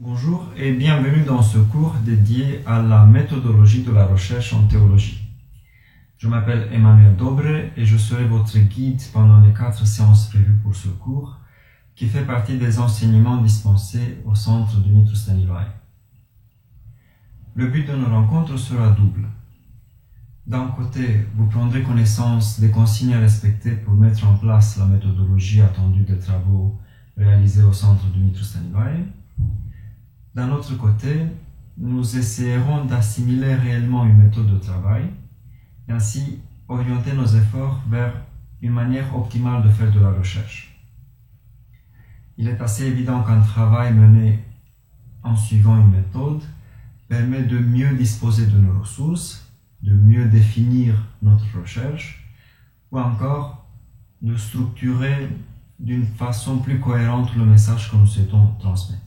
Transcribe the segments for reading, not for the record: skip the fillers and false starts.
Bonjour et bienvenue dans ce cours dédié à la méthodologie de la recherche en théologie. Je m'appelle Emmanuel Dobre et je serai votre guide pendant les 4 séances prévues pour ce cours, qui fait partie des enseignements dispensés au centre Dumitru Staniloae. Le but de nos rencontres sera double. D'un côté, vous prendrez connaissance des consignes à respecter pour mettre en place la méthodologie attendue des travaux réalisés au centre Dumitru Staniloae. D'un autre côté, nous essayerons d'assimiler réellement une méthode de travail et ainsi orienter nos efforts vers une manière optimale de faire de la recherche. Il est assez évident qu'un travail mené en suivant une méthode permet de mieux disposer de nos ressources, de mieux définir notre recherche ou encore de structurer d'une façon plus cohérente le message que nous souhaitons transmettre.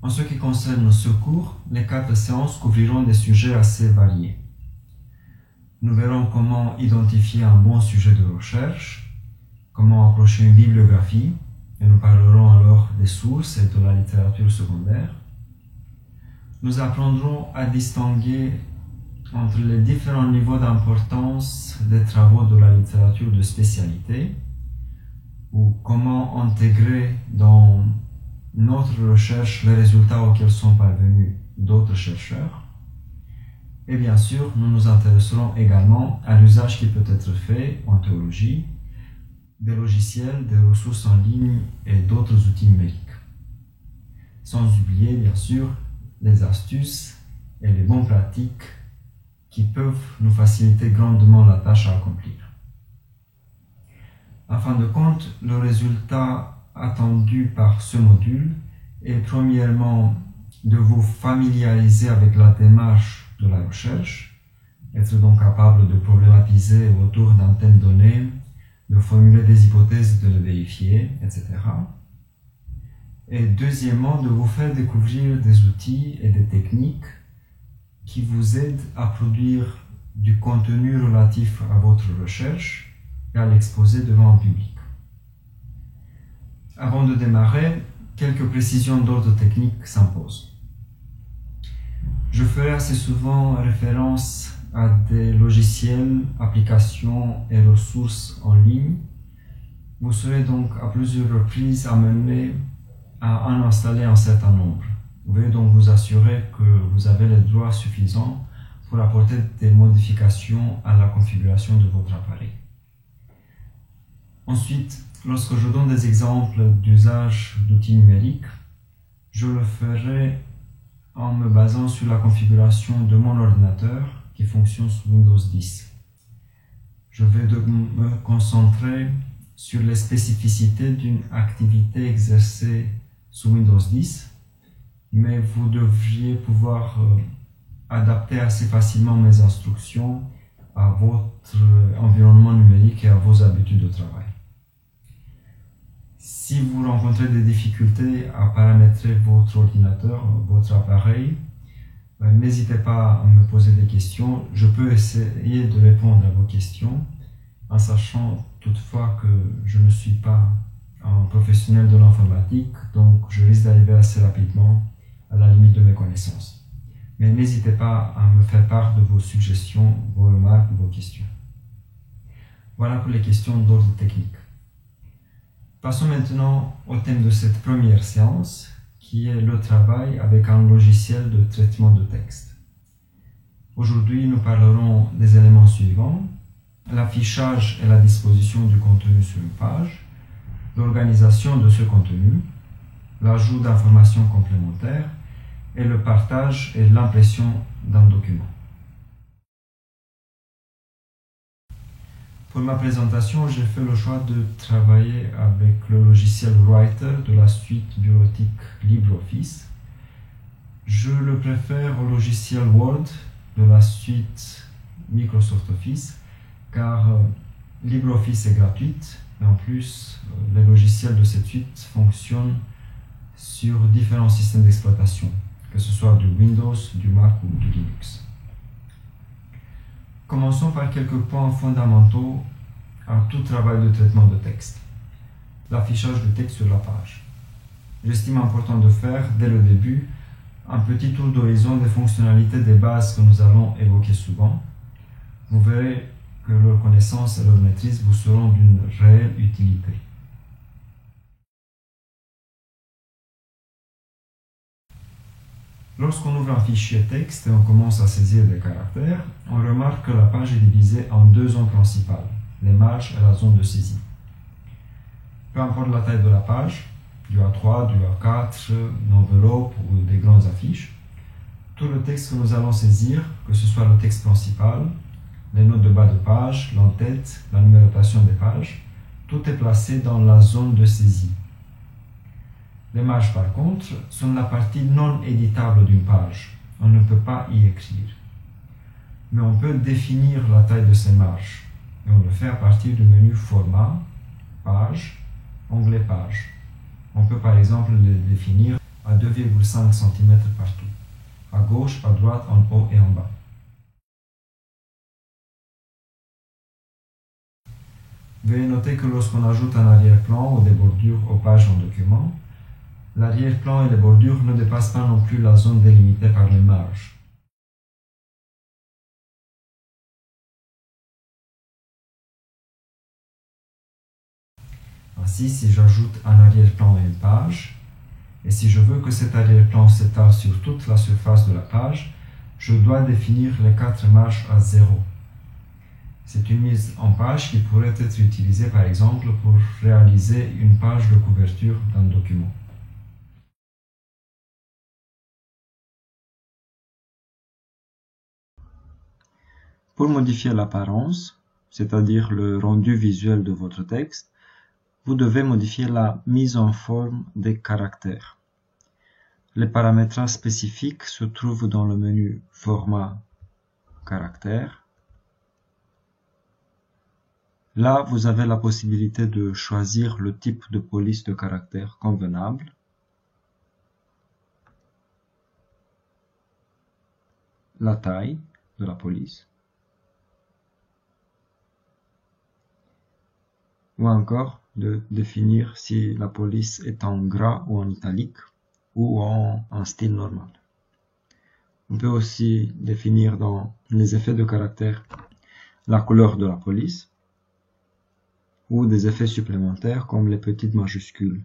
En ce qui concerne ce cours, les 4 séances couvriront des sujets assez variés. Nous verrons comment identifier un bon sujet de recherche, comment approcher une bibliographie, et nous parlerons alors des sources et de la littérature secondaire. Nous apprendrons à distinguer entre les différents niveaux d'importance des travaux de la littérature de spécialité, ou comment intégrer dans notre recherche les résultats auxquels sont parvenus d'autres chercheurs. Et bien sûr, nous nous intéresserons également à l'usage qui peut être fait en théologie des logiciels, des ressources en ligne et d'autres outils numériques. Sans oublier, bien sûr, les astuces et les bonnes pratiques qui peuvent nous faciliter grandement la tâche à accomplir. En fin de compte, le résultat attendu par ce module est premièrement de vous familiariser avec la démarche de la recherche, être donc capable de problématiser autour d'un thème donné, de formuler des hypothèses, de les vérifier, etc. Et deuxièmement, de vous faire découvrir des outils et des techniques qui vous aident à produire du contenu relatif à votre recherche et à l'exposer devant un public. Avant de démarrer, quelques précisions d'ordre technique s'imposent. Je ferai assez souvent référence à des logiciels, applications et ressources en ligne. Vous serez donc à plusieurs reprises amené à en installer un certain nombre. Vous devez donc vous assurer que vous avez les droits suffisants pour apporter des modifications à la configuration de votre appareil. Ensuite, lorsque je donne des exemples d'usage d'outils numériques, je le ferai en me basant sur la configuration de mon ordinateur qui fonctionne sous Windows 10. Je vais donc me concentrer sur les spécificités d'une activité exercée sous Windows 10, mais vous devriez pouvoir adapter assez facilement mes instructions à votre environnement numérique et à vos habitudes de travail. Si vous rencontrez des difficultés à paramétrer votre ordinateur, votre appareil, n'hésitez pas à me poser des questions. Je peux essayer de répondre à vos questions, en sachant toutefois que je ne suis pas un professionnel de l'informatique, donc je risque d'arriver assez rapidement à la limite de mes connaissances. Mais n'hésitez pas à me faire part de vos suggestions, vos remarques, vos questions. Voilà pour les questions d'ordre technique. Passons maintenant au thème de cette première séance, qui est le travail avec un logiciel de traitement de texte. Aujourd'hui, nous parlerons des éléments suivants: l'affichage et la disposition du contenu sur une page, l'organisation de ce contenu, l'ajout d'informations complémentaires et le partage et l'impression d'un document. Pour ma présentation, j'ai fait le choix de travailler avec le logiciel Writer de la suite bureautique LibreOffice. Je le préfère au logiciel Word de la suite Microsoft Office, car LibreOffice est gratuite et en plus, les logiciels de cette suite fonctionnent sur différents systèmes d'exploitation, que ce soit du Windows, du Mac ou du Linux. Commençons par quelques points fondamentaux à tout travail de traitement de texte. L'affichage de texte sur la page. j'estime important de faire, dès le début, un petit tour d'horizon des fonctionnalités des bases que nous allons évoquer souvent. Vous verrez que leur connaissance et leur maîtrise vous seront d'une réelle utilité. Lorsqu'on ouvre un fichier texte et on commence à saisir des caractères, on remarque que la page est divisée en deux zones principales, les marges et la zone de saisie. Peu importe la taille de la page, du A3, du A4, une enveloppe ou des grandes affiches, tout le texte que nous allons saisir, que ce soit le texte principal, les notes de bas de page, l'entête, la numérotation des pages, tout est placé dans la zone de saisie. Les marges, par contre, sont la partie non éditable d'une page. On ne peut pas y écrire. Mais on peut définir la taille de ces marges. Et on le fait à partir du menu Format, Page, onglet Page. On peut par exemple les définir à 2,5 cm partout, à gauche, à droite, en haut et en bas. Veuillez noter que lorsqu'on ajoute un arrière-plan ou des bordures aux pages en document, l'arrière-plan et les bordures ne dépassent pas non plus la zone délimitée par les marges. Ainsi, si j'ajoute un arrière-plan à une page, et si je veux que cet arrière-plan s'étale sur toute la surface de la page, je dois définir les 4 marges à 0. C'est une mise en page qui pourrait être utilisée par exemple pour réaliser une page de couverture d'un document. Pour modifier l'apparence, c'est-à-dire le rendu visuel de votre texte, vous devez modifier la mise en forme des caractères. Les paramétrages spécifiques se trouvent dans le menu Format, Caractères. Là, vous avez la possibilité de choisir le type de police de caractère convenable. La taille de la police. Ou encore de définir si la police est en gras ou en italique ou en style normal. On peut aussi définir dans les effets de caractère la couleur de la police ou des effets supplémentaires comme les petites majuscules.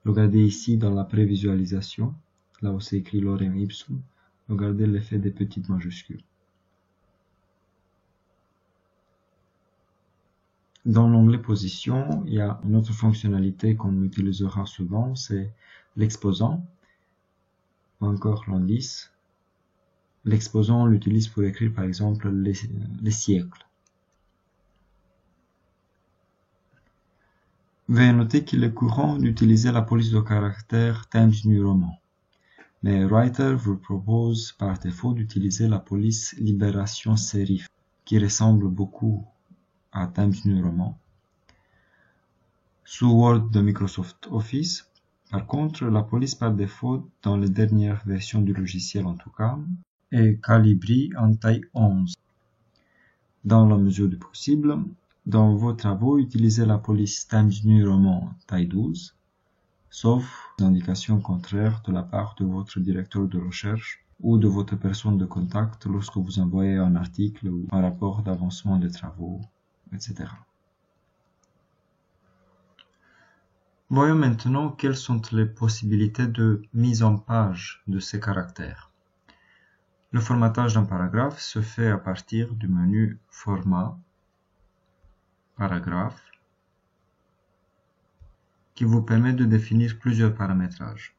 Regardez ici dans la prévisualisation, là où c'est écrit lorem ipsum, regardez l'effet des petites majuscules. Dans l'onglet Position, il y a une autre fonctionnalité qu'on utilisera souvent, c'est l'exposant, ou encore l'indice. L'exposant, on l'utilise pour écrire par exemple les siècles. Veuillez noter qu'il est courant d'utiliser la police de caractère Times New Roman, mais Writer vous propose par défaut d'utiliser la police Libération Serif, qui ressemble beaucoup à Times New Roman. Sous Word de Microsoft Office, par contre, la police par défaut, dans les dernières versions du logiciel en tout cas, est Calibri en taille 11. Dans la mesure du possible, dans vos travaux, utilisez la police Times New Roman taille 12, sauf indications contraires de la part de votre directeur de recherche ou de votre personne de contact lorsque vous envoyez un article ou un rapport d'avancement des travaux, etc. Voyons maintenant quelles sont les possibilités de mise en page de ces caractères. Le formatage d'un paragraphe se fait à partir du menu Format, Paragraphe, qui vous permet de définir plusieurs paramétrages.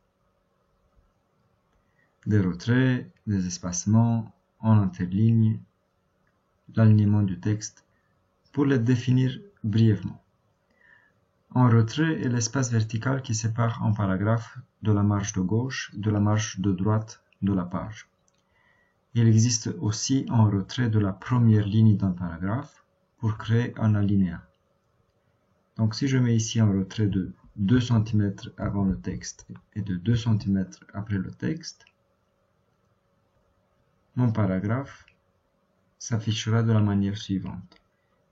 Des retraits, des espacements, en interligne, l'alignement du texte, pour les définir brièvement. En retrait est l'espace vertical qui sépare un paragraphe de la marge de gauche de la marge de droite de la page. Il existe aussi un retrait de la première ligne d'un paragraphe pour créer un alinéa. Donc si je mets ici un retrait de 2 cm avant le texte et de 2 cm après le texte, mon paragraphe s'affichera de la manière suivante.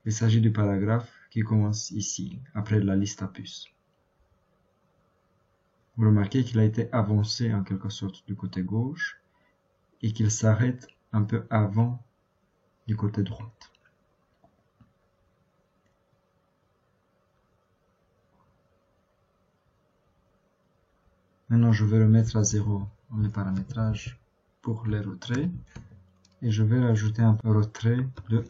Il s'agit du paragraphe qui commence ici, après la liste à puces. Vous remarquez qu'il a été avancé en quelque sorte du côté gauche et qu'il s'arrête un peu avant du côté droit. Maintenant, je vais remettre à 0 les paramétrages pour les retraits et je vais rajouter un retrait de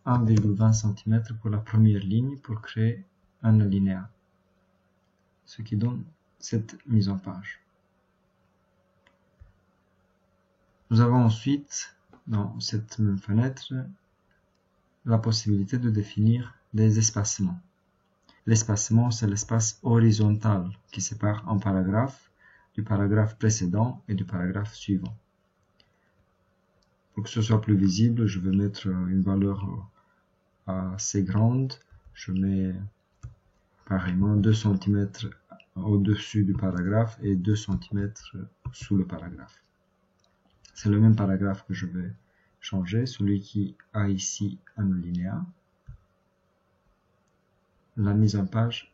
1,20 cm pour la première ligne pour créer un alinéa, ce qui donne cette mise en page. Nous avons ensuite, dans cette même fenêtre, la possibilité de définir des espacements. L'espacement, c'est l'espace horizontal qui sépare un paragraphe du paragraphe précédent et du paragraphe suivant. Pour que ce soit plus visible, je vais mettre une valeur assez grande. Je mets pareillement 2 cm au-dessus du paragraphe et 2 cm sous le paragraphe. C'est le même paragraphe que je vais changer, celui qui a ici un alinéa. La mise en page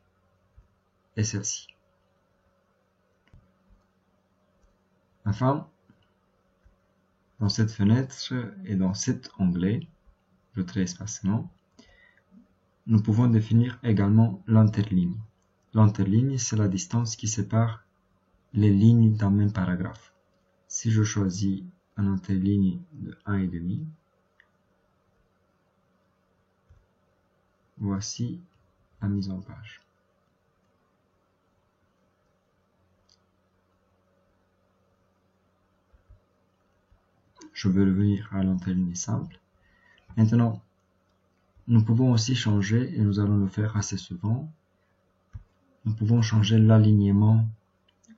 est celle-ci. Enfin, dans cette fenêtre et dans cet onglet, retrait espacement, nous pouvons définir également l'interligne. L'interligne, c'est la distance qui sépare les lignes d'un même paragraphe. Si je choisis un interligne de 1,5, voici la mise en page. Je vais revenir à l'interligne simple. Maintenant, nous pouvons aussi changer, et nous allons le faire assez souvent, nous pouvons changer l'alignement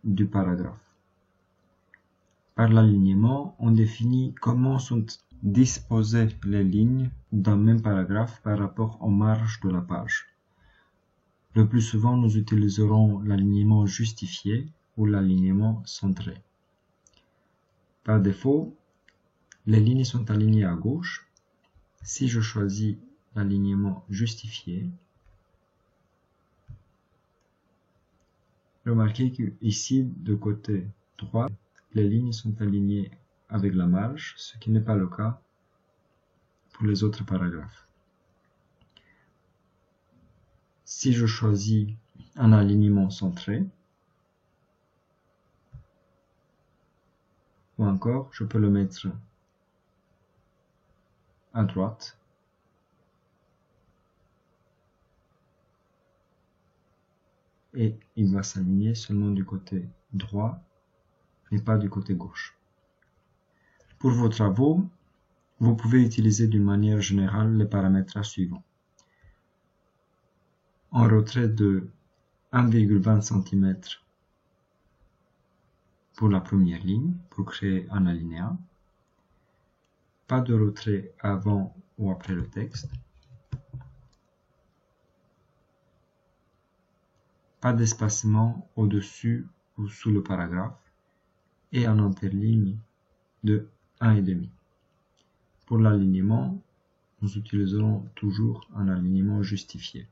du paragraphe. Par l'alignement, on définit comment sont disposées les lignes d'un même paragraphe par rapport aux marges de la page. Le plus souvent, nous utiliserons l'alignement justifié ou l'alignement centré. Par défaut, les lignes sont alignées à gauche. Si je choisis l'alignement justifié, remarquez qu'ici, de côté droit, les lignes sont alignées avec la marge, ce qui n'est pas le cas pour les autres paragraphes. Si je choisis un alignement centré, ou encore, je peux le mettre à droite, et il va s'aligner seulement du côté droit et pas du côté gauche. Pour vos travaux, vous pouvez utiliser d'une manière générale les paramétrages suivants. Un retrait de 1,20 cm pour la première ligne, pour créer un alinéa. Pas de retrait avant ou après le texte. Pas d'espacement au-dessus ou sous le paragraphe. Et un interligne de 1,5. Pour l'alignement, nous utiliserons toujours un alignement justifié.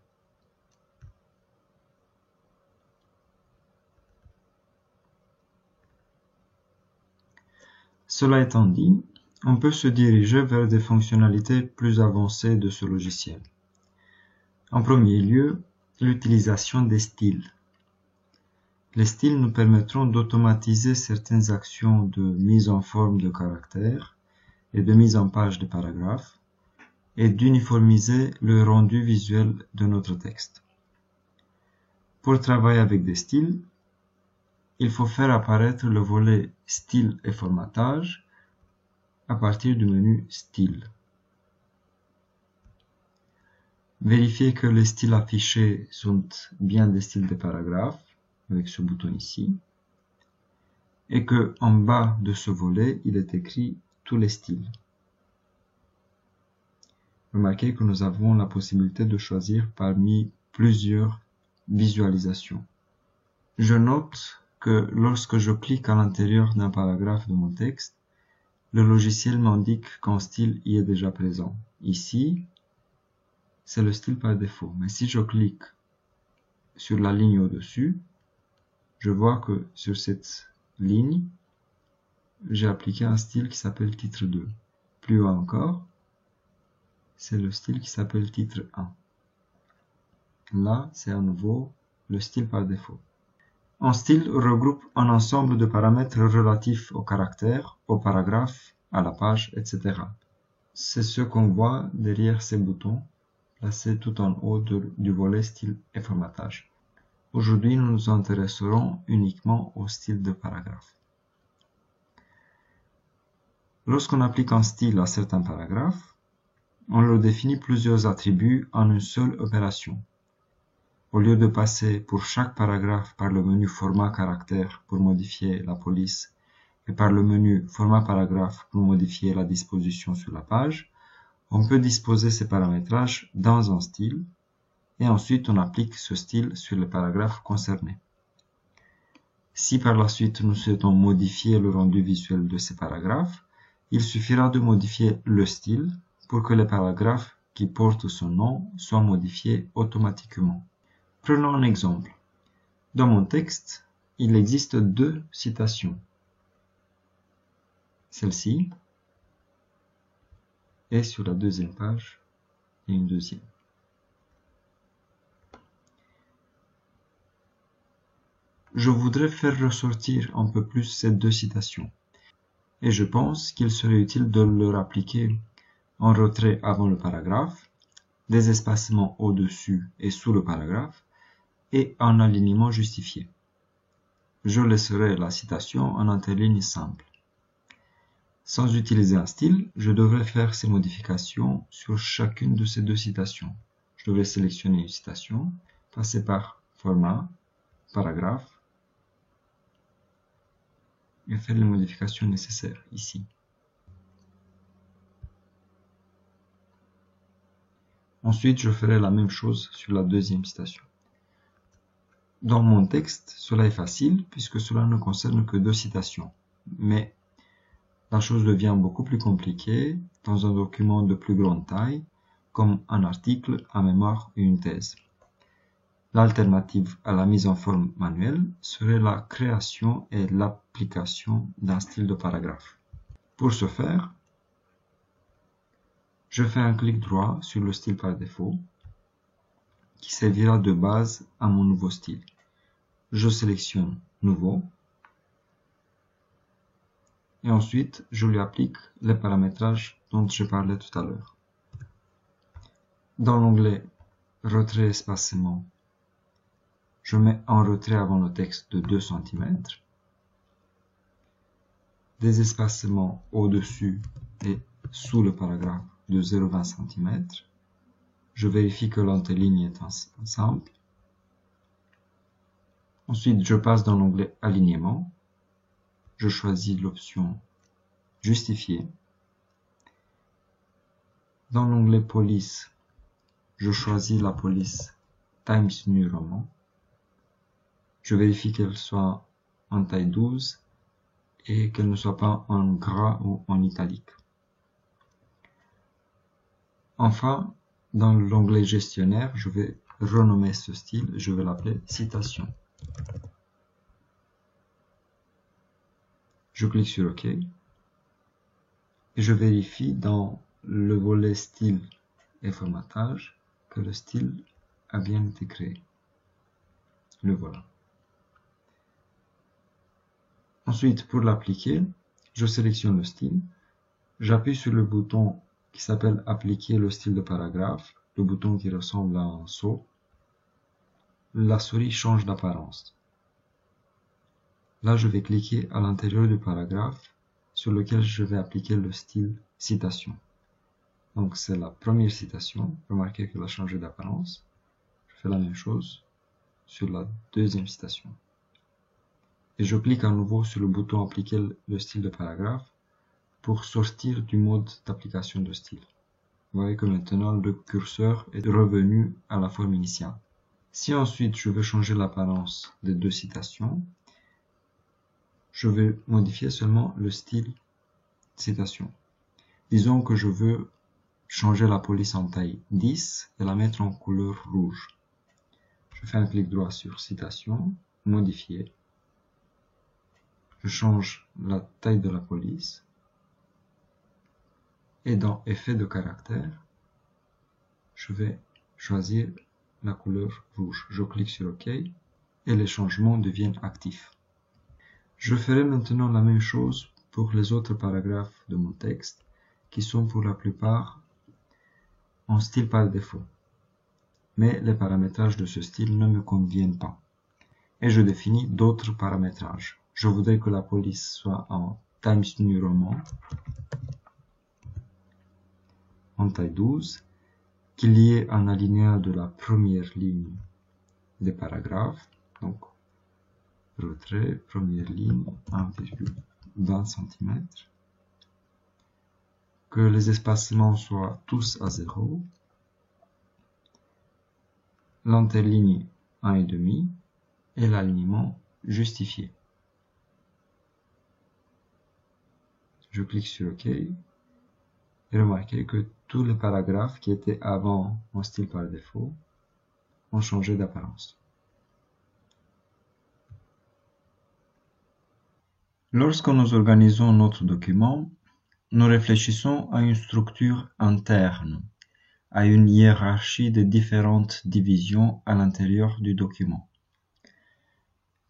Cela étant dit, on peut se diriger vers des fonctionnalités plus avancées de ce logiciel. En premier lieu, l'utilisation des styles. Les styles nous permettront d'automatiser certaines actions de mise en forme de caractères et de mise en page de paragraphes et d'uniformiser le rendu visuel de notre texte. Pour travailler avec des styles, il faut faire apparaître le volet Style et formatage à partir du menu Style. Vérifiez que les styles affichés sont bien des styles de paragraphes, avec ce bouton ici, et que en bas de ce volet, il est écrit tous les styles. Remarquez que nous avons la possibilité de choisir parmi plusieurs visualisations. Je note que lorsque je clique à l'intérieur d'un paragraphe de mon texte, le logiciel m'indique qu'un style y est déjà présent. Ici, c'est le style par défaut. Mais si je clique sur la ligne au-dessus, je vois que sur cette ligne, j'ai appliqué un style qui s'appelle titre 2. Plus haut encore, c'est le style qui s'appelle titre 1. Là, c'est à nouveau le style par défaut. Un style regroupe un ensemble de paramètres relatifs au caractère, au paragraphe, à la page, etc. C'est ce qu'on voit derrière ces boutons, placés tout en haut du volet style et formatage. Aujourd'hui, nous nous intéresserons uniquement au style de paragraphe. Lorsqu'on applique un style à certains paragraphes, on leur définit plusieurs attributs en une seule opération. Au lieu de passer pour chaque paragraphe par le menu format caractère pour modifier la police et par le menu format paragraphe pour modifier la disposition sur la page, on peut disposer ces paramétrages dans un style et ensuite on applique ce style sur les paragraphes concernés. Si par la suite nous souhaitons modifier le rendu visuel de ces paragraphes, il suffira de modifier le style pour que les paragraphes qui portent son nom soient modifiés automatiquement. Prenons un exemple. Dans mon texte, il existe 2 citations. Celle-ci, et sur la deuxième page, il y a une deuxième. Je voudrais faire ressortir un peu plus ces 2 citations, et je pense qu'il serait utile de leur appliquer un retrait avant le paragraphe, des espacements au-dessus et sous le paragraphe, et un alignement justifié. Je laisserai la citation en interligne simple. Sans utiliser un style, je devrais faire ces modifications sur chacune de ces 2 citations. Je devrais sélectionner une citation, passer par format, paragraphe, et faire les modifications nécessaires ici. Ensuite, je ferai la même chose sur la deuxième citation. Dans mon texte, cela est facile puisque cela ne concerne que 2 citations. Mais la chose devient beaucoup plus compliquée dans un document de plus grande taille, comme un article, un mémoire ou une thèse. L'alternative à la mise en forme manuelle serait la création et l'application d'un style de paragraphe. Pour ce faire, je fais un clic droit sur le style par défaut, qui servira de base à mon nouveau style. Je sélectionne Nouveau, et ensuite je lui applique les paramétrages dont je parlais tout à l'heure. Dans l'onglet Retrait espacement, je mets un retrait avant le texte de 2 cm, des espacements au-dessus et sous le paragraphe de 0,20 cm. Je vérifie que l'interligne est simple. Ensuite, je passe dans l'onglet Alignement. Je choisis l'option Justifier. Dans l'onglet Police, je choisis la police Times New Roman. Je vérifie qu'elle soit en taille 12 et qu'elle ne soit pas en gras ou en italique. Enfin, dans l'onglet Gestionnaire, je vais renommer ce style, je vais l'appeler Citation. Je clique sur OK et je vérifie dans le volet Style et Formatage que le style a bien été créé. Le voilà. Ensuite, pour l'appliquer, je sélectionne le style, j'appuie sur le bouton qui s'appelle Appliquer le style de paragraphe, le bouton qui ressemble à un seau. La souris change d'apparence. Là, je vais cliquer à l'intérieur du paragraphe sur lequel je vais appliquer le style citation. Donc, c'est la première citation. Remarquez qu'elle a changé d'apparence. Je fais la même chose sur la deuxième citation. Et je clique à nouveau sur le bouton Appliquer le style de paragraphe pour sortir du mode d'application de style. Vous voyez que maintenant le curseur est revenu à la forme initiale. Si ensuite je veux changer l'apparence des 2 citations, je vais modifier seulement le style citation. Disons que je veux changer la police en taille 10 et la mettre en couleur rouge. Je fais un clic droit sur citation, modifier. je change la taille de la police. Et dans Effet de caractère, je vais choisir la couleur rouge. Je clique sur OK et les changements deviennent actifs. Je ferai maintenant la même chose pour les autres paragraphes de mon texte qui sont pour la plupart en style par défaut. Mais les paramétrages de ce style ne me conviennent pas. Et je définis d'autres paramétrages. Je voudrais que la police soit en Times New Roman, en taille 12, qu'il y ait un alinéa de la première ligne des paragraphes, donc retrait, première ligne, 1,20 cm, que les espacements soient tous à 0, l'interligne 1,5 et l'alignement justifié. Je clique sur OK et remarquez que tous les paragraphes qui étaient avant en style par défaut ont changé d'apparence. Lorsque nous organisons notre document, nous réfléchissons à une structure interne, à une hiérarchie de différentes divisions à l'intérieur du document.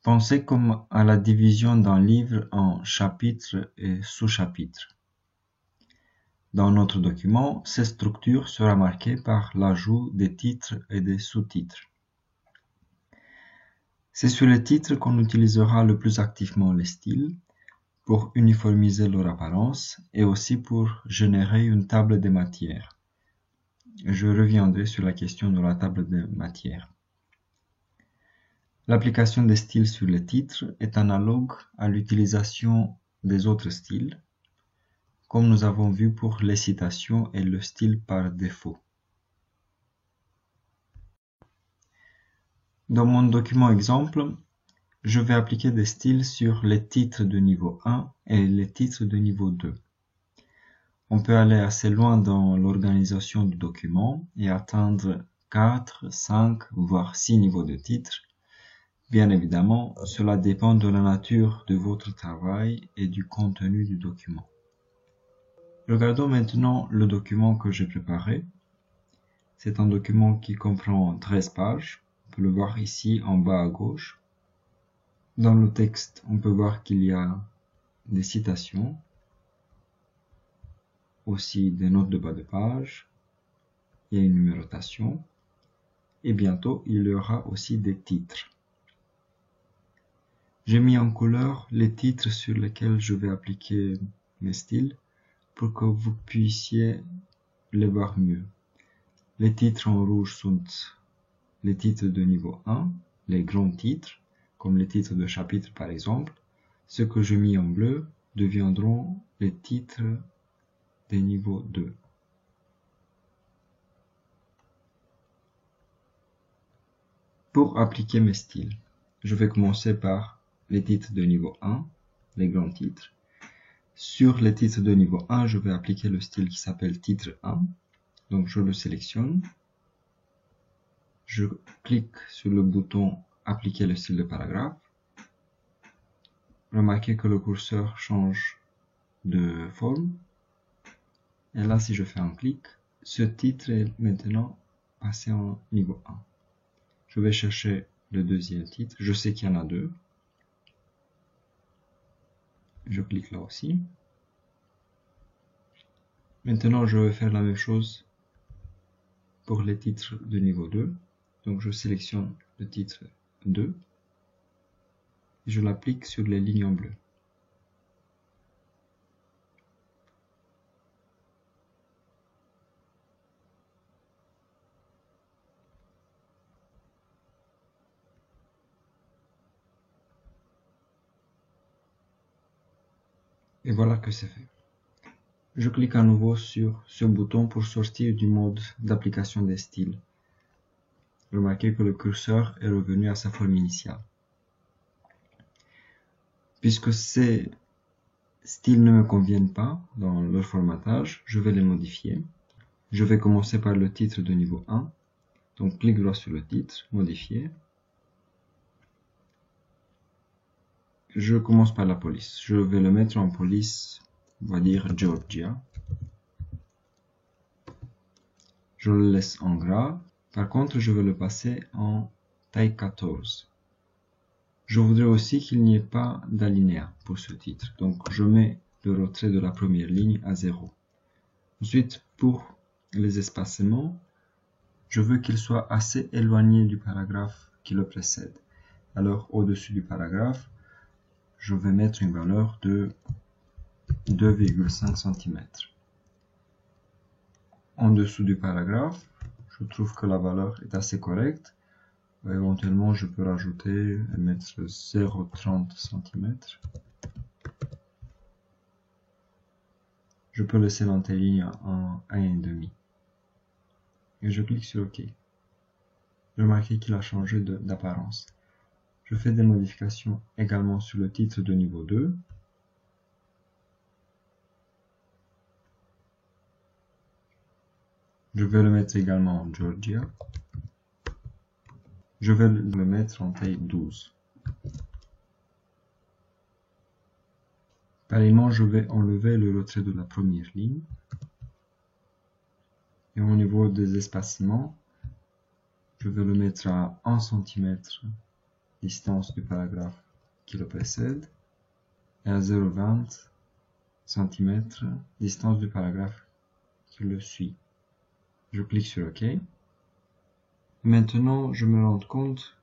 Pensez comme à la division d'un livre en chapitres et sous-chapitres. Dans notre document, cette structure sera marquée par l'ajout des titres et des sous-titres. C'est sur les titres qu'on utilisera le plus activement les styles pour uniformiser leur apparence et aussi pour générer une table des matières. Je reviendrai sur la question de la table des matières. L'application des styles sur les titres est analogue à l'utilisation des autres styles, comme nous avons vu pour les citations et le style par défaut. Dans mon document exemple, je vais appliquer des styles sur les titres de niveau 1 et les titres de niveau 2. On peut aller assez loin dans l'organisation du document et atteindre 4, 5, voire 6 niveaux de titres. Bien évidemment, cela dépend de la nature de votre travail et du contenu du document. Regardons maintenant le document que j'ai préparé. C'est un document qui comprend 13 pages. On peut le voir ici en bas à gauche. Dans le texte, on peut voir qu'il y a des citations, aussi des notes de bas de page, il y a une numérotation, et bientôt il y aura aussi des titres. J'ai mis en couleur les titres sur lesquels je vais appliquer mes styles pour que vous puissiez les voir mieux. Les titres en rouge sont les titres de niveau 1, les grands titres, comme les titres de chapitre par exemple. Ceux que j'ai mis en bleu deviendront les titres des niveaux 2. Pour appliquer mes styles, je vais commencer par les titres de niveau 1, les grands titres. Sur les titres de niveau 1, je vais appliquer le style qui s'appelle titre 1. Donc je le sélectionne. Je clique sur le bouton appliquer le style de paragraphe. Remarquez que le curseur change de forme. Et là, si je fais un clic, ce titre est maintenant passé en niveau 1. Je vais chercher le deuxième titre. Je sais qu'il y en a deux. Je clique là aussi. Maintenant, je vais faire la même chose pour les titres de niveau 2. Donc, je sélectionne le titre 2 et je l'applique sur les lignes en bleu. Et voilà que c'est fait. Je clique à nouveau sur ce bouton pour sortir du mode d'application des styles. Remarquez que le curseur est revenu à sa forme initiale. Puisque ces styles ne me conviennent pas dans leur formatage, je vais les modifier. Je vais commencer par le titre de niveau 1. Donc clic droit sur le titre, modifier. Je commence par la police. Je vais le mettre en police, on va dire Georgia. Je le laisse en gras. Par contre, je vais le passer en taille 14. Je voudrais aussi qu'il n'y ait pas d'alinéa pour ce titre. Donc, je mets le retrait de la première ligne à 0. Ensuite, pour les espacements, je veux qu'ils soient assez éloignés du paragraphe qui le précède. Alors, au-dessus du paragraphe, je vais mettre une valeur de 2,5 cm. En dessous du paragraphe, je trouve que la valeur est assez correcte. Éventuellement, je peux rajouter et mettre 0,30 cm. Je peux laisser l'antérieur en 1,5. Et je clique sur OK. Remarquez qu'il a changé d'apparence. Je fais des modifications également sur le titre de niveau 2. Je vais le mettre également en Georgia. Je vais le mettre en taille 12. Pareillement, je vais enlever le retrait de la première ligne. Et au niveau des espacements, je vais le mettre à 1 cm distance du paragraphe qui le précède et à 0,20 cm distance du paragraphe qui le suit. Je clique sur OK. Maintenant, je me rends compte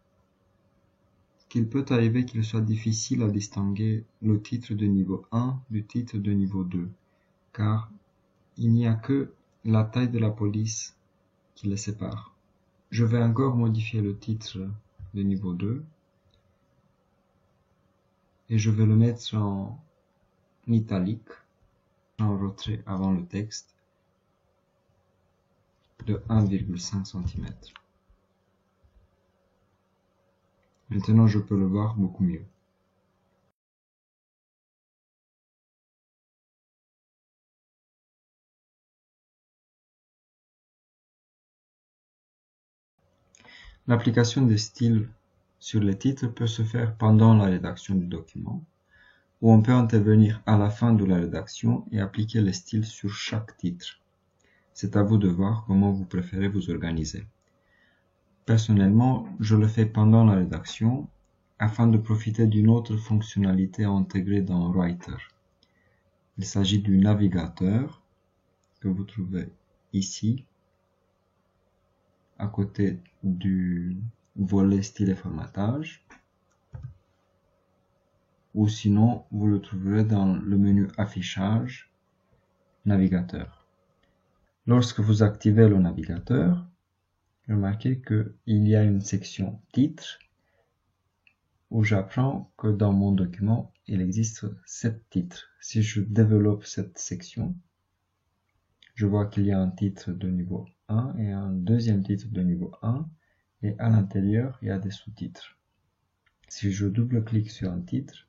qu'il peut arriver qu'il soit difficile à distinguer le titre de niveau 1 du titre de niveau 2, car il n'y a que la taille de la police qui les sépare. Je vais encore modifier le titre de niveau 2 et je vais le mettre en italique, en retrait avant le texte, de 1,5 cm. Maintenant, je peux le voir beaucoup mieux. L'application des styles sur les titres peut se faire pendant la rédaction du document, ou on peut intervenir à la fin de la rédaction et appliquer les styles sur chaque titre. C'est à vous de voir comment vous préférez vous organiser. Personnellement, je le fais pendant la rédaction afin de profiter d'une autre fonctionnalité intégrée dans Writer. Il s'agit du navigateur que vous trouvez ici, à côté du volet style et formatage, ou sinon vous le trouverez dans le menu affichage, navigateur. Lorsque vous activez le navigateur, remarquez qu'il y a une section titre où j'apprends que dans mon document, il existe 7 titres. Si je développe cette section, je vois qu'il y a un titre de niveau 1 et un deuxième titre de niveau 1, et à l'intérieur, il y a des sous-titres. Si je double-clique sur un titre,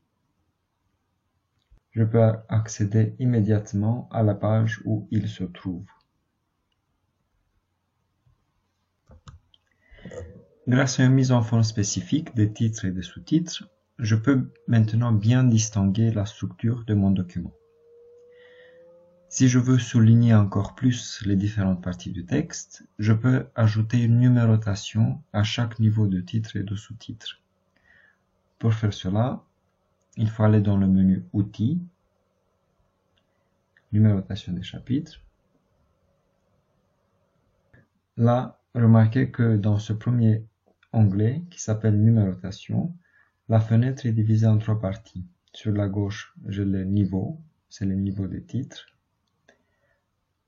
je peux accéder immédiatement à la page où il se trouve. Grâce à une mise en forme spécifique des titres et des sous-titres, je peux maintenant bien distinguer la structure de mon document. Si je veux souligner encore plus les différentes parties du texte, je peux ajouter une numérotation à chaque niveau de titre et de sous-titre. Pour faire cela, il faut aller dans le menu Outils, Numérotation des chapitres. Là, remarquez que dans ce premier onglet qui s'appelle Numérotation, la fenêtre est divisée en 3 parties. Sur la gauche, j'ai les niveaux, c'est les niveaux des titres.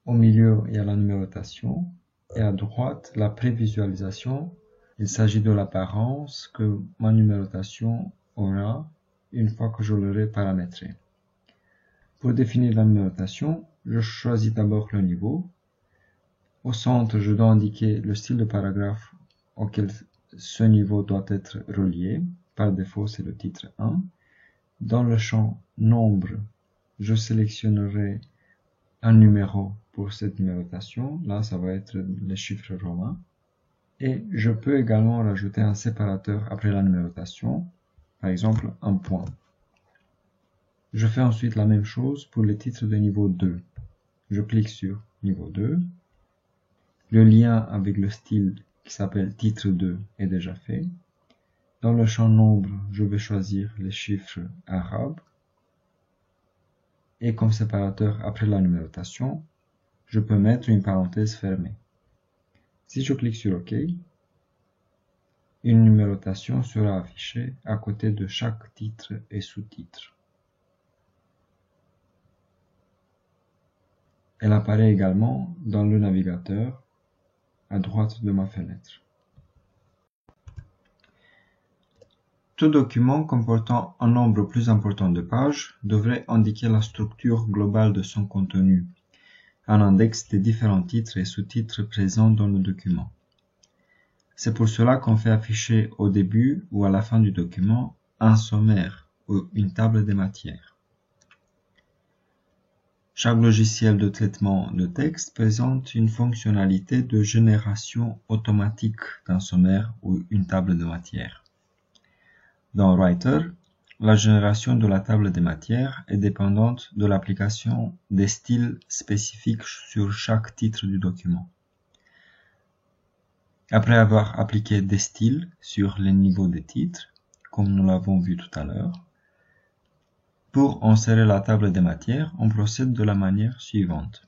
Au milieu, il y a la numérotation. Et à droite, la prévisualisation. Il s'agit de l'apparence que ma numérotation aura une fois que je l'aurai paramétrée. Pour définir la numérotation, je choisis d'abord le niveau. Au centre, je dois indiquer le style de paragraphe auquel ce niveau doit être relié. Par défaut, c'est le titre 1. Dans le champ nombre, je sélectionnerai un numéro pour cette numérotation. Là, ça va être les chiffres romains. Et je peux également rajouter un séparateur après la numérotation, par exemple un point. Je fais ensuite la même chose pour les titres de niveau 2. Je clique sur niveau 2. Le lien avec le style qui s'appelle titre 2 est déjà fait. Dans le champ nombre, je vais choisir les chiffres arabes. Et comme séparateur après la numérotation, je peux mettre une parenthèse fermée. Si je clique sur OK, une numérotation sera affichée à côté de chaque titre et sous-titre. Elle apparaît également dans le navigateur à droite de ma fenêtre. Tout document comportant un nombre plus important de pages devrait indiquer la structure globale de son contenu, un index des différents titres et sous-titres présents dans le document. C'est pour cela qu'on fait afficher au début ou à la fin du document un sommaire ou une table des matières. Chaque logiciel de traitement de texte présente une fonctionnalité de génération automatique d'un sommaire ou une table de matières. Dans Writer, la génération de la table des matières est dépendante de l'application des styles spécifiques sur chaque titre du document. Après avoir appliqué des styles sur les niveaux des titres, comme nous l'avons vu tout à l'heure, pour insérer la table des matières, on procède de la manière suivante.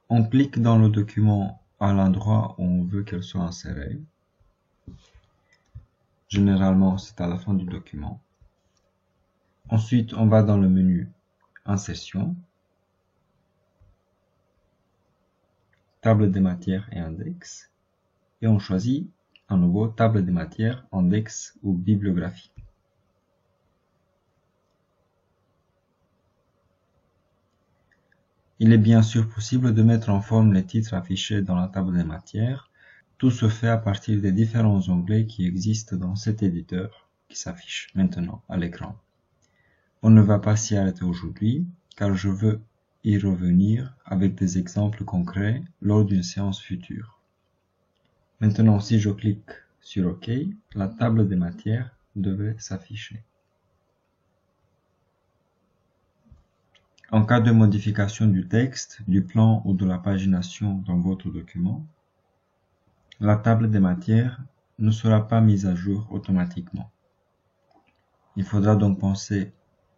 On clique dans le document à l'endroit où on veut qu'elle soit insérée. Généralement, c'est à la fin du document. Ensuite, on va dans le menu Insertion, Table des matières et index, et on choisit à nouveau Table des matières, index ou bibliographie. Il est bien sûr possible de mettre en forme les titres affichés dans la table des matières. Tout se fait à partir des différents onglets qui existent dans cet éditeur qui s'affiche maintenant à l'écran. On ne va pas s'y arrêter aujourd'hui car je veux y revenir avec des exemples concrets lors d'une séance future. Maintenant, si je clique sur OK, la table des matières devrait s'afficher. En cas de modification du texte, du plan ou de la pagination dans votre document, la table des matières ne sera pas mise à jour automatiquement. Il faudra donc penser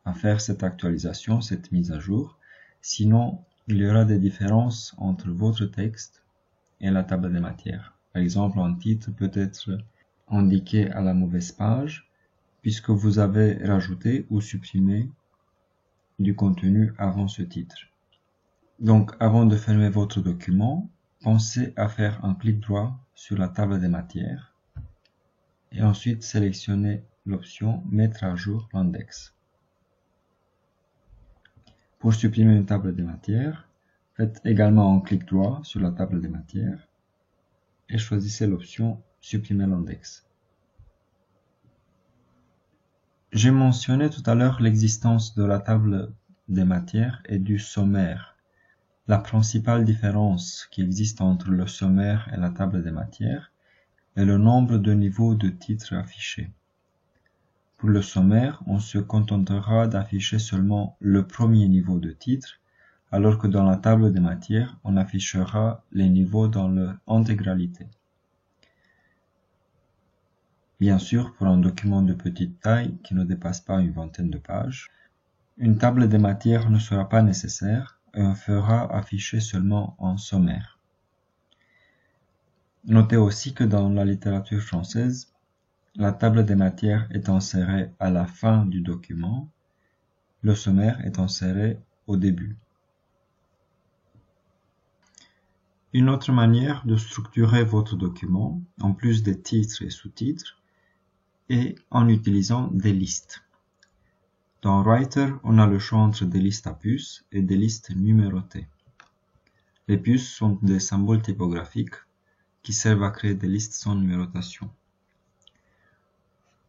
à faire cette actualisation, cette mise à jour, sinon il y aura des différences entre votre texte et la table des matières. Par exemple, un titre peut être indiqué à la mauvaise page puisque vous avez rajouté ou supprimé du contenu avant ce titre. Donc, avant de fermer votre document, pensez à faire un clic droit sur la table des matières et ensuite sélectionnez l'option Mettre à jour l'index. Pour supprimer une table des matières, faites également un clic droit sur la table des matières et choisissez l'option Supprimer l'index. J'ai mentionné tout à l'heure l'existence de la table des matières et du sommaire. La principale différence qui existe entre le sommaire et la table des matières est le nombre de niveaux de titres affichés. Pour le sommaire, on se contentera d'afficher seulement le premier niveau de titre, alors que dans la table des matières, on affichera les niveaux dans leur intégralité. Bien sûr, pour un document de petite taille qui ne dépasse pas une vingtaine de pages, une table des matières ne sera pas nécessaire et on fera afficher seulement un sommaire. Notez aussi que dans la littérature française, la table des matières est insérée à la fin du document, le sommaire est inséré au début. Une autre manière de structurer votre document, en plus des titres et sous-titres, est en utilisant des listes. Dans Writer, on a le choix entre des listes à puces et des listes numérotées. Les puces sont des symboles typographiques qui servent à créer des listes sans numérotation.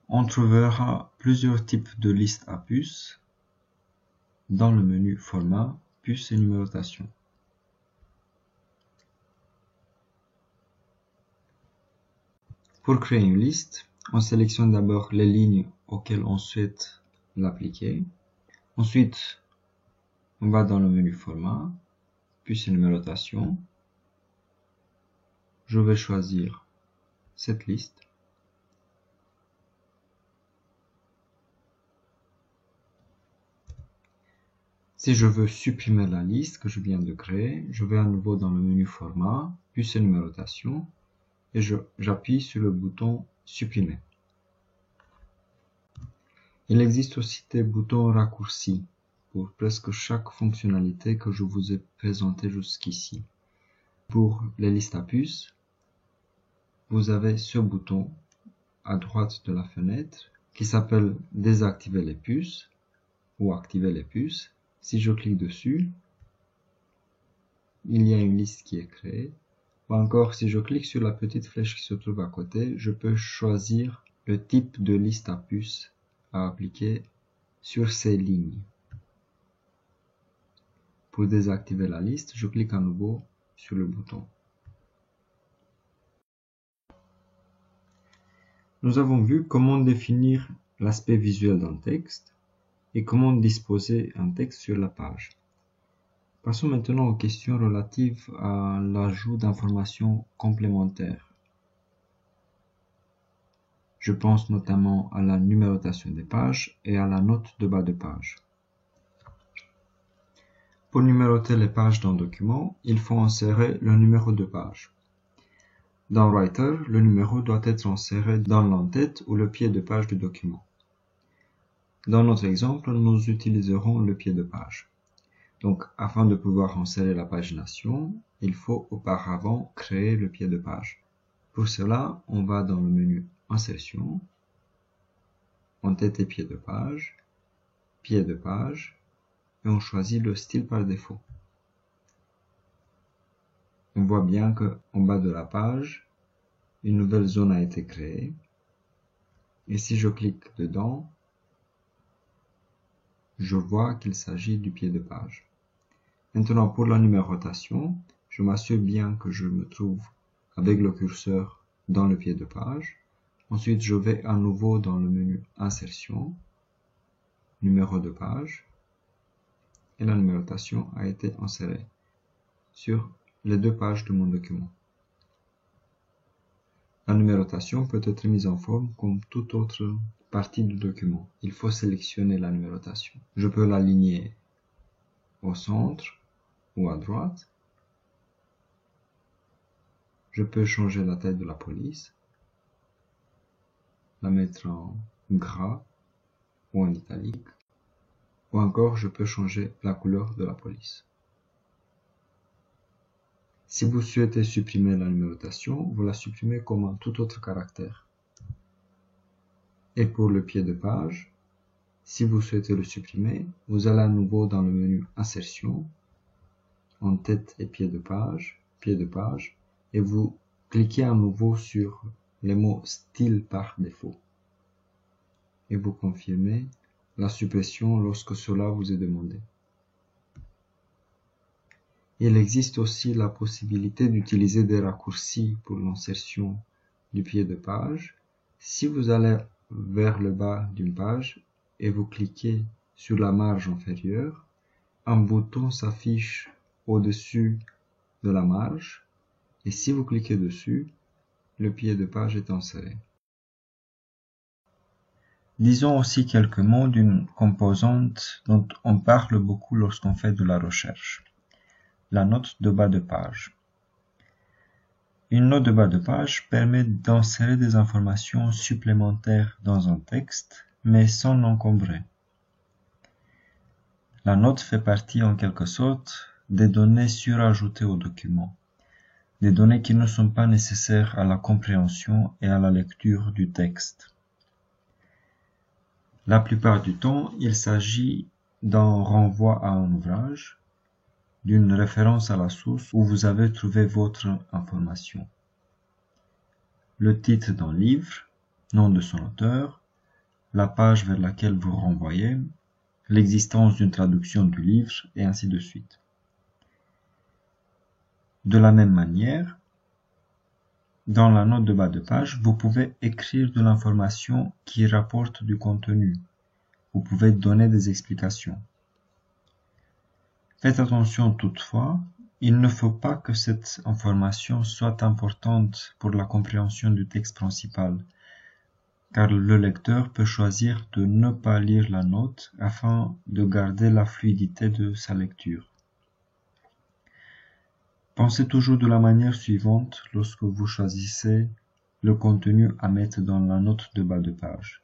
On trouvera plusieurs types de listes à puces dans le menu Format, puces et numérotation. Pour créer une liste, on sélectionne d'abord les lignes auxquelles on souhaite l'appliquer. Ensuite, on va dans le menu format, puis numérotation. Je vais choisir cette liste. Si je veux supprimer la liste que je viens de créer, je vais à nouveau dans le menu format, puis numérotation, et j'appuie sur le bouton supprimer. Il existe aussi des boutons raccourcis pour presque chaque fonctionnalité que je vous ai présentée jusqu'ici. Pour les listes à puces, vous avez ce bouton à droite de la fenêtre qui s'appelle désactiver les puces ou activer les puces. Si je clique dessus, il y a une liste qui est créée. Ou encore, si je clique sur la petite flèche qui se trouve à côté, je peux choisir le type de liste à puces à appliquer sur ces lignes. Pour désactiver la liste, je clique à nouveau sur le bouton. Nous avons vu comment définir l'aspect visuel d'un texte et comment disposer un texte sur la page. Passons maintenant aux questions relatives à l'ajout d'informations complémentaires. Je pense notamment à la numérotation des pages et à la note de bas de page. Pour numéroter les pages d'un document, il faut insérer le numéro de page. Dans Writer, le numéro doit être inséré dans l'entête ou le pied de page du document. Dans notre exemple, nous utiliserons le pied de page. Donc, afin de pouvoir insérer la pagination, il faut auparavant créer le pied de page. Pour cela, on va dans le menu Insertion, en-tête et pied de page, et on choisit le style par défaut. On voit bien qu'en bas de la page, une nouvelle zone a été créée. Et si je clique dedans, je vois qu'il s'agit du pied de page. Maintenant, pour la numérotation, je m'assure bien que je me trouve avec le curseur dans le pied de page. Ensuite, je vais à nouveau dans le menu Insertion, numéro de page, et la numérotation a été insérée sur les deux pages de mon document. La numérotation peut être mise en forme comme toute autre partie du document. Il faut sélectionner la numérotation. Je peux l'aligner au centre ou à droite. Je peux changer la taille de la police, la mettre en gras ou en italique, ou encore je peux changer la couleur de la police. Si vous souhaitez supprimer la numérotation, vous la supprimez comme un tout autre caractère. Et pour le pied de page, si vous souhaitez le supprimer, vous allez à nouveau dans le menu Insertion, en-tête et pied de page, et vous cliquez à nouveau sur les mots style par défaut. Et vous confirmez la suppression lorsque cela vous est demandé. Il existe aussi la possibilité d'utiliser des raccourcis pour l'insertion du pied de page. Si vous allez vers le bas d'une page et vous cliquez sur la marge inférieure, un bouton s'affiche au-dessus de la marge et si vous cliquez dessus, le pied de page est inséré. Disons aussi quelques mots d'une composante dont on parle beaucoup lorsqu'on fait de la recherche. La note de bas de page. Une note de bas de page permet d'insérer des informations supplémentaires dans un texte, mais sans l'encombrer. La note fait partie en quelque sorte des données surajoutées au document, des données qui ne sont pas nécessaires à la compréhension et à la lecture du texte. La plupart du temps, il s'agit d'un renvoi à un ouvrage, d'une référence à la source où vous avez trouvé votre information. Le titre d'un livre, nom de son auteur, la page vers laquelle vous renvoyez, l'existence d'une traduction du livre, et ainsi de suite. De la même manière, dans la note de bas de page, vous pouvez écrire de l'information qui rapporte du contenu, vous pouvez donner des explications. Faites attention toutefois, il ne faut pas que cette information soit importante pour la compréhension du texte principal, car le lecteur peut choisir de ne pas lire la note afin de garder la fluidité de sa lecture. Pensez toujours de la manière suivante lorsque vous choisissez le contenu à mettre dans la note de bas de page.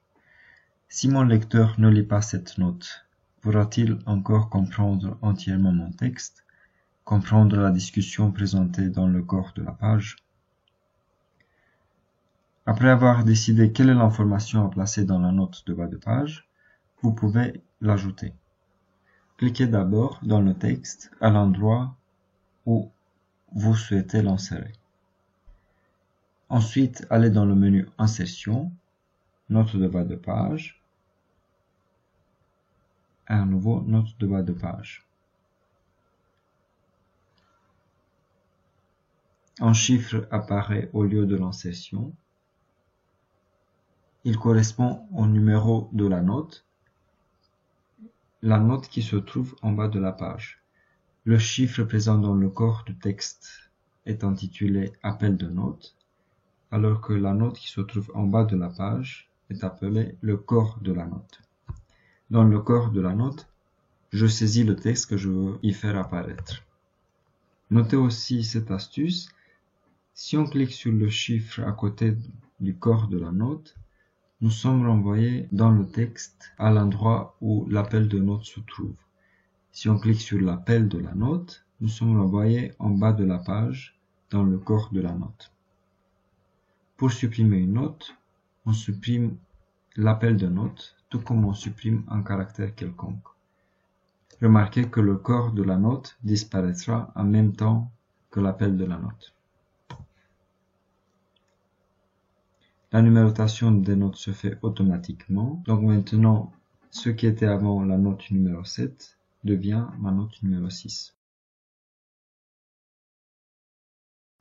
Si mon lecteur ne lit pas cette note, pourra-t-il encore comprendre entièrement mon texte, comprendre la discussion présentée dans le corps de la page? Après avoir décidé quelle est l'information à placer dans la note de bas de page, vous pouvez l'ajouter. Cliquez d'abord dans le texte à l'endroit où vous souhaitez l'insérer. Ensuite, allez dans le menu Insertion, Note de bas de page, et à nouveau Note de bas de page. Un chiffre apparaît au lieu de l'insertion. Il correspond au numéro de la note qui se trouve en bas de la page. Le chiffre présent dans le corps du texte est intitulé Appel de note, alors que la note qui se trouve en bas de la page est appelée le corps de la note. Dans le corps de la note, je saisis le texte que je veux y faire apparaître. Notez aussi cette astuce, si on clique sur le chiffre à côté du corps de la note, nous sommes renvoyés dans le texte à l'endroit où l'appel de note se trouve. Si on clique sur l'appel de la note, nous sommes renvoyés en bas de la page dans le corps de la note. Pour supprimer une note, on supprime l'appel de note, tout comme on supprime un caractère quelconque. Remarquez que le corps de la note disparaîtra en même temps que l'appel de la note. La numérotation des notes se fait automatiquement. Donc maintenant, ce qui était avant la note numéro 7 devient ma note numéro 6.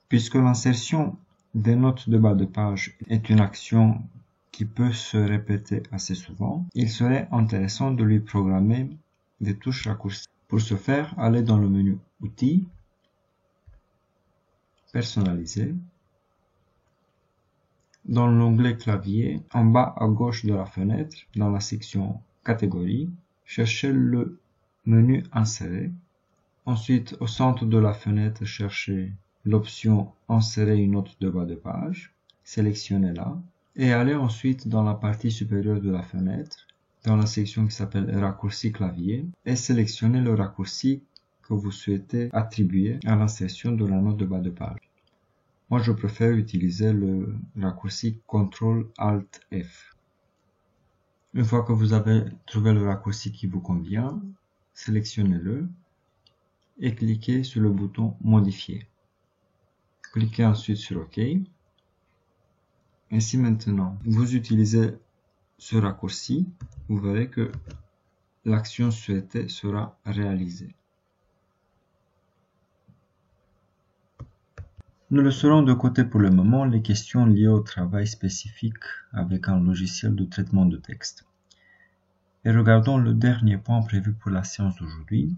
Puisque l'insertion des notes de bas de page est une action qui peut se répéter assez souvent, il serait intéressant de lui programmer des touches raccourcies. Pour ce faire, allez dans le menu Outils, Personnaliser. Dans l'onglet Clavier, en bas à gauche de la fenêtre, dans la section Catégories, cherchez le menu Insérer. Ensuite, au centre de la fenêtre, cherchez l'option Insérer une note de bas de page. Sélectionnez-la et allez ensuite dans la partie supérieure de la fenêtre, dans la section qui s'appelle Raccourci clavier, et sélectionnez le raccourci que vous souhaitez attribuer à l'insertion de la note de bas de page. Moi, je préfère utiliser le raccourci CTRL-ALT-F. Une fois que vous avez trouvé le raccourci qui vous convient, sélectionnez-le et cliquez sur le bouton Modifier. Cliquez ensuite sur OK. Et si maintenant vous utilisez ce raccourci, vous verrez que l'action souhaitée sera réalisée. Nous laisserons de côté pour le moment les questions liées au travail spécifique avec un logiciel de traitement de texte. Et regardons le dernier point prévu pour la séance d'aujourd'hui,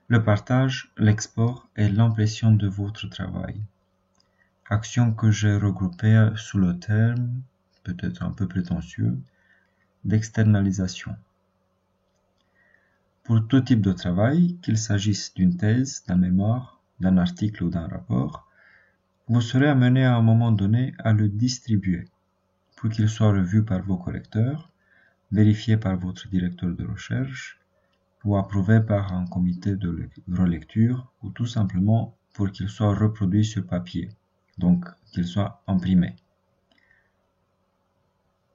le partage, l'export et l'impression de votre travail. Action que j'ai regroupée sous le terme, peut-être un peu prétentieux, d'externalisation. Pour tout type de travail, qu'il s'agisse d'une thèse, d'un mémoire, d'un article ou d'un rapport, vous serez amené à un moment donné à le distribuer pour qu'il soit revu par vos correcteurs, vérifié par votre directeur de recherche ou approuvé par un comité de relecture ou tout simplement pour qu'il soit reproduit sur papier, donc qu'il soit imprimé.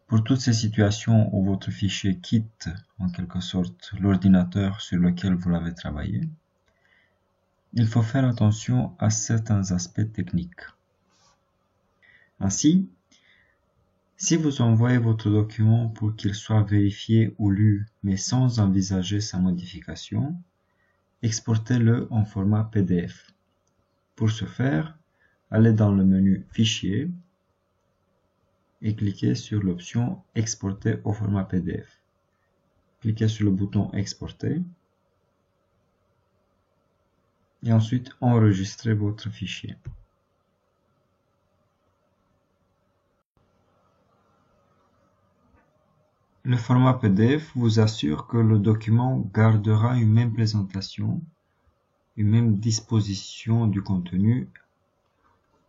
Pour toutes ces situations où votre fichier quitte en quelque sorte l'ordinateur sur lequel vous l'avez travaillé, il faut faire attention à certains aspects techniques. Ainsi, si vous envoyez votre document pour qu'il soit vérifié ou lu, mais sans envisager sa modification, exportez-le en format PDF. Pour ce faire, allez dans le menu Fichier et cliquez sur l'option Exporter au format PDF. Cliquez sur le bouton Exporter. Et ensuite, enregistrez votre fichier. Le format PDF vous assure que le document gardera une même présentation, une même disposition du contenu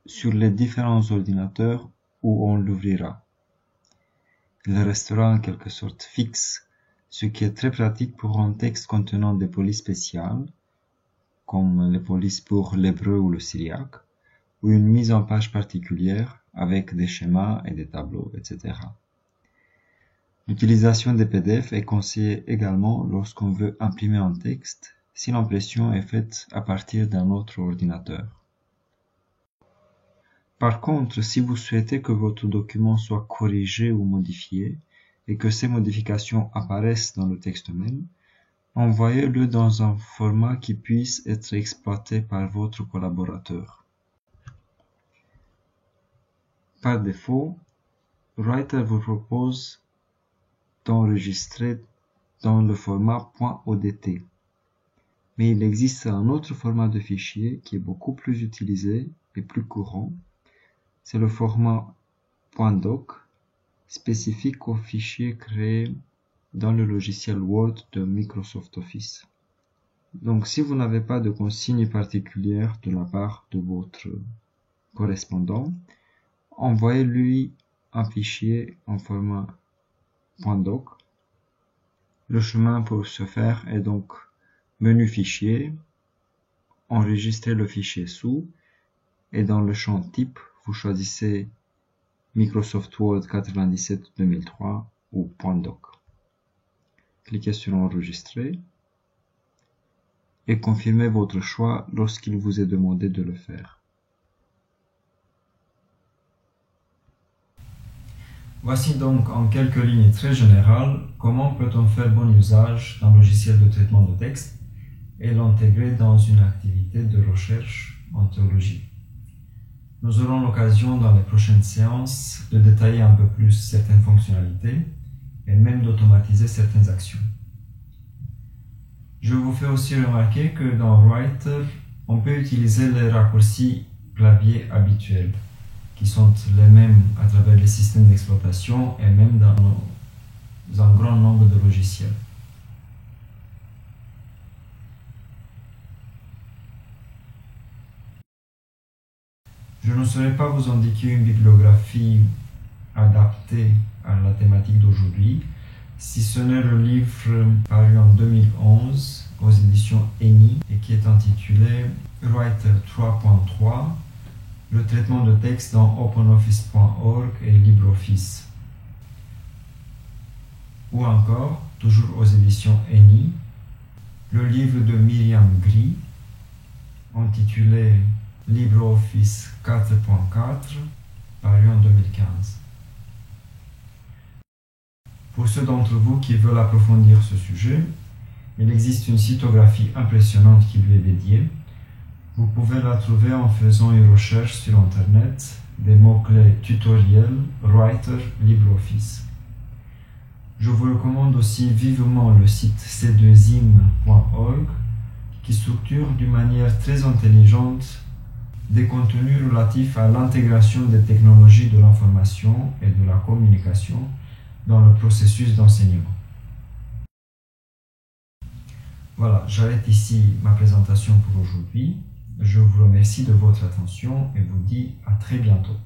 sur les différents ordinateurs où on l'ouvrira. Il restera en quelque sorte fixe, ce qui est très pratique pour un texte contenant des polices spéciales, comme les polices pour l'hébreu ou le syriaque, ou une mise en page particulière avec des schémas et des tableaux, etc. L'utilisation des PDF est conseillée également lorsqu'on veut imprimer un texte, si l'impression est faite à partir d'un autre ordinateur. Par contre, si vous souhaitez que votre document soit corrigé ou modifié, et que ces modifications apparaissent dans le texte même, envoyez-le dans un format qui puisse être exploité par votre collaborateur. Par défaut, Writer vous propose d'enregistrer dans le format .odt. Mais il existe un autre format de fichier qui est beaucoup plus utilisé et plus courant. C'est le format .doc, spécifique aux fichiers créés dans le logiciel Word de Microsoft Office. Donc si vous n'avez pas de consigne particulière de la part de votre correspondant, envoyez-lui un fichier en format .doc. Le chemin pour ce faire est donc menu fichier, enregistrez le fichier sous, et dans le champ type, vous choisissez Microsoft Word 97-2003 ou .doc. Cliquez sur enregistrer et confirmez votre choix lorsqu'il vous est demandé de le faire. Voici donc en quelques lignes très générales comment peut-on faire bon usage d'un logiciel de traitement de texte et l'intégrer dans une activité de recherche en théologie. Nous aurons l'occasion dans les prochaines séances de détailler un peu plus certaines fonctionnalités et même d'automatiser certaines actions. Je vous fais aussi remarquer que dans Writer, on peut utiliser les raccourcis clavier habituels, qui sont les mêmes à travers les systèmes d'exploitation et même dans un grand nombre de logiciels. Je ne saurais pas vous indiquer une bibliographie adaptée à la thématique d'aujourd'hui, si ce n'est le livre paru en 2011 aux éditions ENI et qui est intitulé Writer 3.3, le traitement de texte dans OpenOffice.org et LibreOffice. Ou encore, toujours aux éditions ENI, le livre de Myriam Gris, intitulé LibreOffice 4.4, paru en 2015. Pour ceux d'entre vous qui veulent approfondir ce sujet, il existe une cytographie impressionnante qui lui est dédiée. Vous pouvez la trouver en faisant une recherche sur Internet des mots-clés tutoriel, Writer, LibreOffice. Je vous recommande aussi vivement le site c2im.org qui structure d'une manière très intelligente des contenus relatifs à l'intégration des technologies de l'information et de la communication dans le processus d'enseignement. Voilà, j'arrête ici ma présentation pour aujourd'hui. Je vous remercie de votre attention et vous dis à très bientôt.